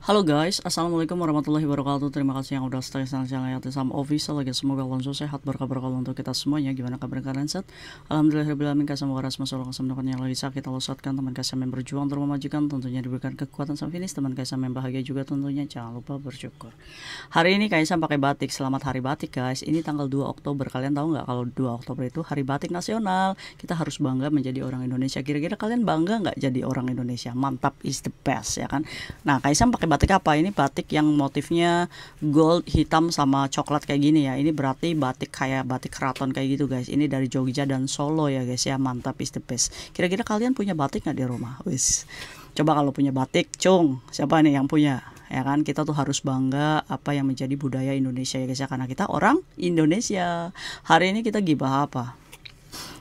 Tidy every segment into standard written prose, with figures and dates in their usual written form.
Halo guys, assalamualaikum warahmatullahi wabarakatuh. Terima kasih yang udah stay sama channel Yatisam Official lagi. Semoga kalian sehat, berkabar kalau untuk kita semuanya. Gimana kabar kalian set? Alhamdulillahirobbilalamin. Semoga ras masalah kesembuhan yang lagi sakit Allah saatkan. Teman kasih yang berjuang untuk memajukan, tentunya diberikan kekuatan sampai finish. Teman kasih yang bahagia juga tentunya. Jangan lupa bersyukur. Hari ini Kaisam pakai batik. Selamat Hari Batik guys. Ini tanggal 2 Oktober. Kalian tahu nggak kalau 2 Oktober itu Hari Batik Nasional? Kita harus bangga menjadi orang Indonesia. Kira-kira kalian bangga nggak jadi orang Indonesia? Mantap, is the best ya kan. Nah, Kaisam pakai batik apa? Ini batik yang motifnya gold, hitam sama coklat kayak gini ya. Ini berarti batik kayak batik keraton kayak gitu guys. Ini dari Jogja dan Solo ya guys ya. Mantap, is the best. Kira-kira kalian punya batik nggak di rumah? Wis. Coba kalau punya batik, cung. Siapa nih yang punya? Ya kan, kita tuh harus bangga apa yang menjadi budaya Indonesia ya guys ya. Karena kita orang Indonesia. Hari ini kita gibah apa?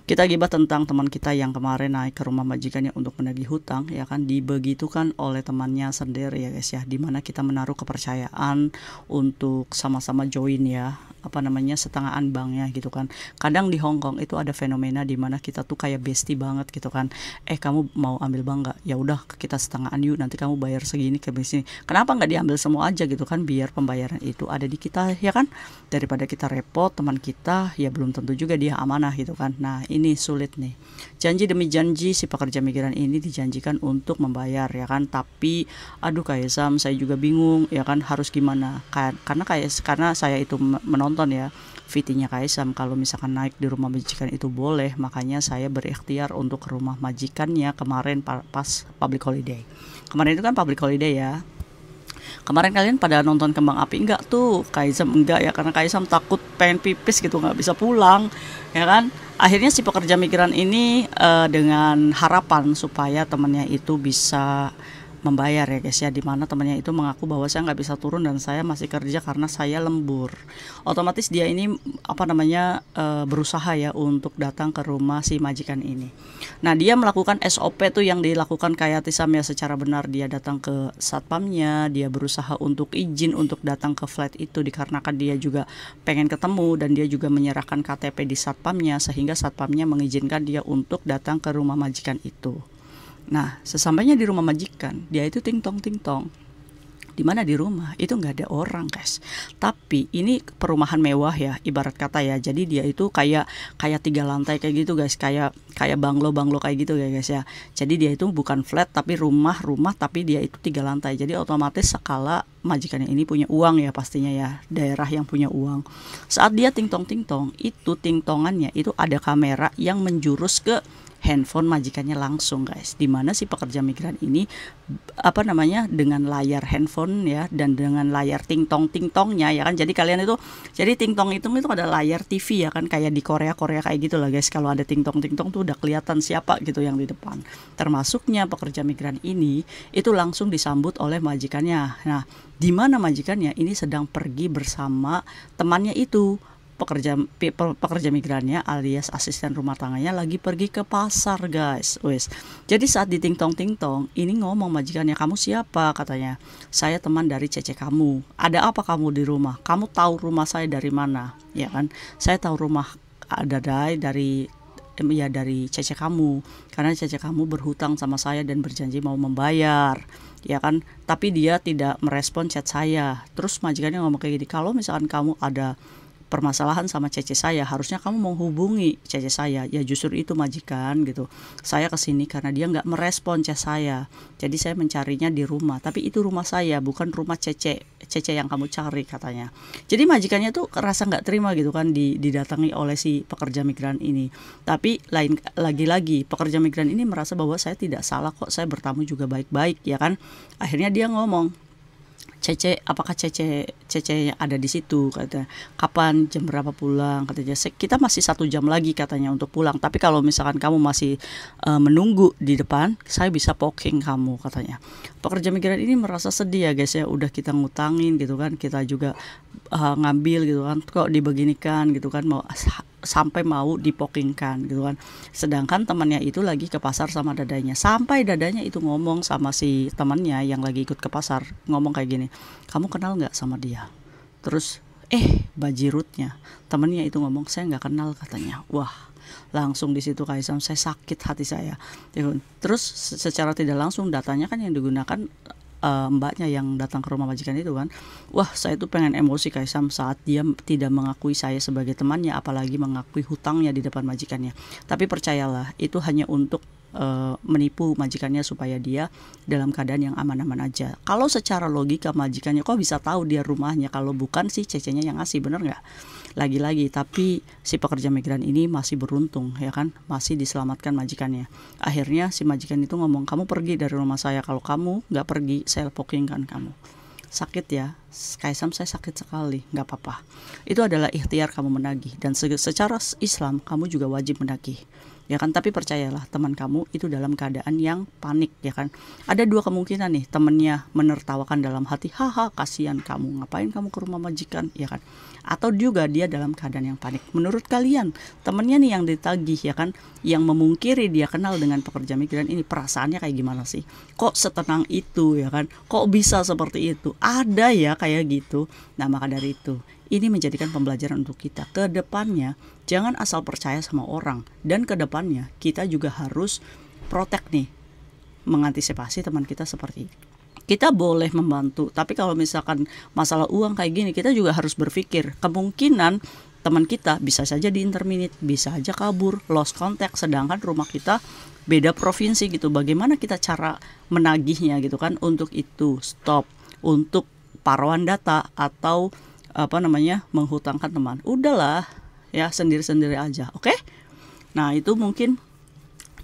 Kita gibah tentang teman kita yang kemarin naik ke rumah majikannya untuk menagih hutang ya kan, dibegitukan oleh temannya sendiri ya guys ya, dimana kita menaruh kepercayaan untuk sama-sama join ya, apa namanya, setengahan banknya gitu kan. Kadang di Hong Kong itu ada fenomena dimana kita tuh kayak bestie banget gitu kan. Kamu mau ambil bank nggak? Ya udah kita setengahan yuk, nanti kamu bayar segini ke sini. Kenapa nggak diambil semua aja gitu kan, biar pembayaran itu ada di kita ya kan, daripada kita repot teman kita ya belum tentu juga dia amanah gitu kan. Nah ini sulit nih, janji demi janji si pekerja migran ini dijanjikan untuk membayar ya kan, tapi aduh Kaisam saya juga bingung ya kan harus gimana kan, karena saya itu menonton ya VT-nya Kaisam kalau misalkan naik di rumah majikan itu boleh, makanya saya berikhtiar untuk ke rumah majikannya kemarin pas public holiday. Kemarin itu kan public holiday ya. Kemarin kalian pada nonton kembang api enggak tuh? Kaisam enggak ya, karena Kaisam takut pengen pipis gitu, nggak bisa pulang ya kan. Akhirnya si pekerja migran ini dengan harapan supaya temannya itu bisa membayar ya guys ya, dimana temannya itu mengaku bahwa saya nggak bisa turun dan saya masih kerja karena saya lembur. Otomatis dia ini apa namanya berusaha ya untuk datang ke rumah si majikan ini. Nah dia melakukan SOP tuh yang dilakukan kayak Tisam ya, secara benar dia datang ke satpamnya, dia berusaha untuk izin untuk datang ke flat itu dikarenakan dia juga pengen ketemu, dan dia juga menyerahkan KTP di satpamnya sehingga satpamnya mengizinkan dia untuk datang ke rumah majikan itu. Nah, sesampainya di rumah majikan, dia itu ting tong ting tong. Di mana di rumah itu nggak ada orang guys, tapi ini perumahan mewah ya ibarat kata ya. Jadi dia itu kayak 3 lantai kayak gitu guys, kayak banglo kayak gitu ya guys ya. Jadi dia itu bukan flat tapi rumah tapi dia itu 3 lantai. Jadi otomatis skala majikannya ini punya uang ya pastinya ya, daerah yang punya uang. Saat dia ting tong itu ting tongannya itu ada kamera yang menjurus ke handphone majikannya langsung guys, dimana si pekerja migran ini apa namanya dengan layar handphone ya, dan dengan layar ting tongnya ya kan. Jadi kalian itu, jadi ting tong itu ada layar TV ya kan, kayak di Korea kayak gitu lah guys. Kalau ada ting tong tuh udah kelihatan siapa gitu yang di depan. Termasuknya pekerja migran ini itu langsung disambut oleh majikannya. Nah dimana majikannya ini sedang pergi bersama temannya itu, pekerja migrannya alias asisten rumah tangganya lagi pergi ke pasar guys. Wes. Jadi saat di ting tong ini ngomong majikannya, kamu siapa? Katanya, saya teman dari cece kamu. Ada apa kamu di rumah? Kamu tahu rumah saya dari mana? Ya kan, saya tahu rumah ada dari cece kamu, karena cece kamu berhutang sama saya dan berjanji mau membayar ya kan, tapi dia tidak merespon chat saya. Terus majikannya ngomong kayak gini, kalau misalkan kamu ada permasalahan sama cece saya, harusnya kamu menghubungi cece saya. Ya justru itu majikan gitu, saya kesini karena dia nggak merespon chat saya, jadi saya mencarinya di rumah, tapi itu rumah saya bukan rumah cece yang kamu cari katanya. Jadi majikannya tuh rasa nggak terima gitu kan didatangi oleh si pekerja migran ini. Tapi lagi-lagi pekerja migran ini merasa bahwa saya tidak salah kok, saya bertamu juga baik-baik ya kan. Akhirnya dia ngomong, Cece, apakah Cece ada di situ? Katanya, kapan, jam berapa pulang? Katanya, kita masih 1 jam lagi katanya untuk pulang. Tapi kalau misalkan kamu masih menunggu di depan, saya bisa poking kamu katanya. Pekerja migran ini merasa sedih ya guys ya, udah kita ngutangin gitu kan, kita juga ngambil gitu kan, kok dibeginikan gitu kan, sampai mau dipokingkan gitu kan. Sedangkan temannya itu lagi ke pasar sama dadanya. Sampai dadanya itu ngomong sama si temannya yang lagi ikut ke pasar, ngomong kayak gini, kamu kenal nggak sama dia? Terus bajirutnya temannya itu ngomong, saya nggak kenal katanya. Wah, langsung di situ Kaisam, saya sakit hati saya. Terus secara tidak langsung datanya kan yang digunakan mbaknya yang datang ke rumah majikan itu kan, wah saya tuh pengen emosi Kaisam saat dia tidak mengakui saya sebagai temannya, apalagi mengakui hutangnya di depan majikannya. Tapi percayalah, itu hanya untuk menipu majikannya supaya dia dalam keadaan yang aman-aman aja. Kalau secara logika majikannya kok bisa tahu dia rumahnya, kalau bukan si cecenya yang ngasih, bener nggak? Lagi-lagi, tapi si pekerja migran ini masih beruntung ya kan, masih diselamatkan majikannya. Akhirnya si majikan itu ngomong, kamu pergi dari rumah saya, kalau kamu nggak pergi saya pokingkan kamu. Sakit ya Kaisam, saya sakit sekali, nggak apa-apa. Itu adalah ikhtiar kamu menagih, dan secara Islam kamu juga wajib menagih ya kan. Tapi percayalah, teman kamu itu dalam keadaan yang panik ya kan. Ada dua kemungkinan nih, temennya menertawakan dalam hati, haha kasihan kamu, ngapain kamu ke rumah majikan ya kan, atau juga dia dalam keadaan yang panik. Menurut kalian, temennya nih yang ditagih ya kan, yang memungkiri dia kenal dengan pekerja migran ini, perasaannya kayak gimana sih? Kok setenang itu ya kan, kok bisa seperti itu? Ada ya kayak gitu. Nah maka dari itu, ini menjadikan pembelajaran untuk kita ke depannya. Jangan asal percaya sama orang, dan ke depannya kita juga harus protect nih, mengantisipasi teman kita seperti ini. Kita boleh membantu, tapi kalau misalkan masalah uang kayak gini, kita juga harus berpikir kemungkinan teman kita bisa saja diinterminate, bisa aja kabur, lost contact, sedangkan rumah kita beda provinsi gitu. Bagaimana kita cara menagihnya gitu kan? Untuk itu stop, untuk paruan data atau menghutangkan teman, udahlah ya, sendiri-sendiri aja, oke? Nah itu mungkin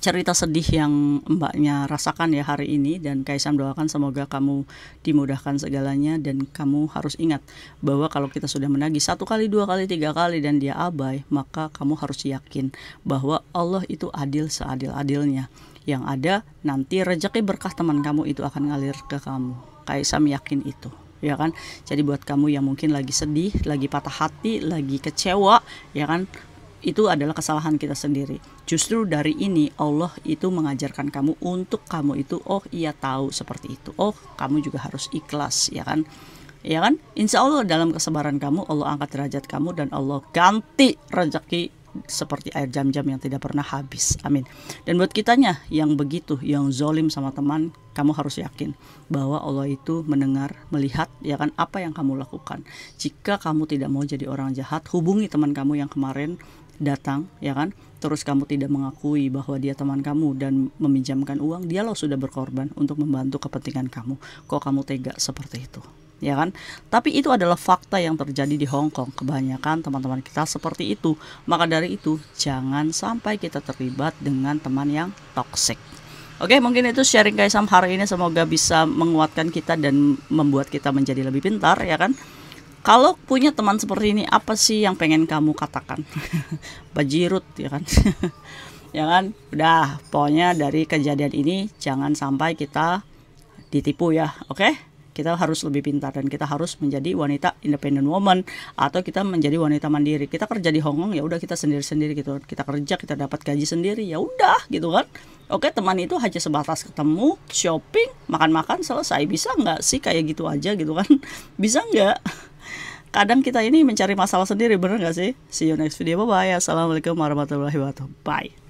cerita sedih yang mbaknya rasakan ya hari ini, dan Kaisam doakan semoga kamu dimudahkan segalanya, dan kamu harus ingat bahwa kalau kita sudah menagih 1 kali, 2 kali, 3 kali dan dia abai, maka kamu harus yakin bahwa Allah itu adil seadil-adilnya. Yang ada nanti rezeki berkah teman kamu itu akan ngalir ke kamu. Kaisam yakin itu ya kan. Jadi buat kamu yang mungkin lagi sedih, lagi patah hati, lagi kecewa ya kan, itu adalah kesalahan kita sendiri. Justru dari ini Allah itu mengajarkan kamu untuk kamu itu, oh iya tahu seperti itu, oh kamu juga harus ikhlas ya kan. Ya kan, insya Allah dalam kesabaran kamu Allah angkat derajat kamu, dan Allah ganti rezeki seperti air jam-jam yang tidak pernah habis, amin. Dan buat kitanya yang begitu, yang zolim sama teman, kamu harus yakin bahwa Allah itu mendengar, melihat ya kan apa yang kamu lakukan. Jika kamu tidak mau jadi orang jahat, hubungi teman kamu yang kemarin datang ya kan, terus kamu tidak mengakui bahwa dia teman kamu dan meminjamkan uang, dia loh sudah berkorban untuk membantu kepentingan kamu, kok kamu tega seperti itu ya kan. Tapi itu adalah fakta yang terjadi di Hong Kong. Kebanyakan teman-teman kita seperti itu. Maka dari itu jangan sampai kita terlibat dengan teman yang toksik. Oke, mungkin itu sharing Kaisam hari ini, semoga bisa menguatkan kita dan membuat kita menjadi lebih pintar ya kan. Kalau punya teman seperti ini, apa sih yang pengen kamu katakan? Bajirut ya kan. Ya kan, udah pokoknya dari kejadian ini jangan sampai kita ditipu ya. Oke, kita harus lebih pintar, dan kita harus menjadi wanita independent woman, atau kita menjadi wanita mandiri. Kita kerja di Hong Kong ya udah, kita sendiri-sendiri gitu. Kita kerja, kita dapat gaji sendiri ya udah gitu kan. Oke, teman itu hanya sebatas ketemu, shopping, makan-makan, selesai. Bisa nggak sih kayak gitu aja gitu kan? Bisa nggak? Kadang kita ini mencari masalah sendiri, bener nggak sih? See you next video, bye bye. Assalamualaikum warahmatullahi wabarakatuh. Bye.